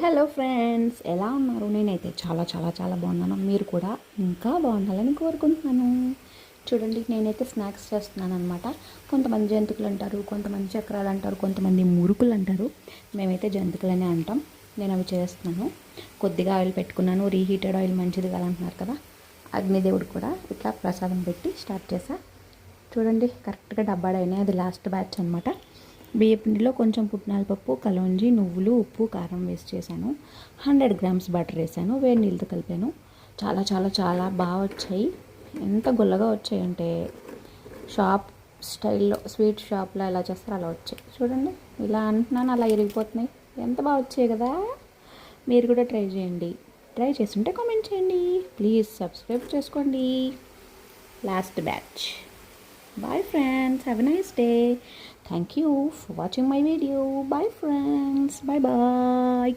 Hello friends, ఎలా ఉన్నారు? నేనైతే చాలా చాలా చాలా బాగున్నాను. మీరు కూడా ఇంకా బాగుండాలని కోరుకుంటున్నాను. చూడండి, నేనైతే స్నాక్స్ చేస్తున్నాను అనమాట. కొంతమంది జంతికలు అంటారు, కొంతమంది చక్రాలు అంటారు, కొంతమంది మురుకులు అంటారు. మేమైతే జంతికలనే అంటాం. నేను అవి చేస్తున్నాను. కొద్దిగా ఆయిల్ పెట్టుకున్నాను. రీహీటెడ్ ఆయిల్ మంచిది కాదంటున్నారు కదా. అగ్నిదేవుడు కూడా ఇట్లా ప్రసాదం పెట్టి స్టార్ట్ చేశా. చూడండి, కరెక్ట్గా డబ్బాడైనాయి. అది లాస్ట్ బ్యాచ్ అనమాట. బియ్య పిండిలో కొంచెం పుట్నాల పప్పు, కలోంజి, నువ్వులు, ఉప్పు, కారం వేసి చేశాను. 100 గ్రామ్స్ బటర్ వేసాను. వేడి నీళ్ళతో కలిపాను. చాలా చాలా చాలా బాగా వచ్చాయి. ఎంత గుల్లగా వచ్చాయంటే షాప్ స్టైల్లో, స్వీట్ షాప్లో ఎలా చేస్తారో అలా వచ్చాయి. చూడండి, ఇలా అంటున్నాను, అలా ఇరిగిపోతున్నాయి. ఎంత బాగా వచ్చాయి కదా. మీరు కూడా ట్రై చేయండి. ట్రై చేస్తుంటే కామెంట్ చేయండి. ప్లీజ్ సబ్స్క్రైబ్ చేసుకోండి. Last batch. Bye friends, have a nice day. Thank you for watching my video. Bye friends, bye bye.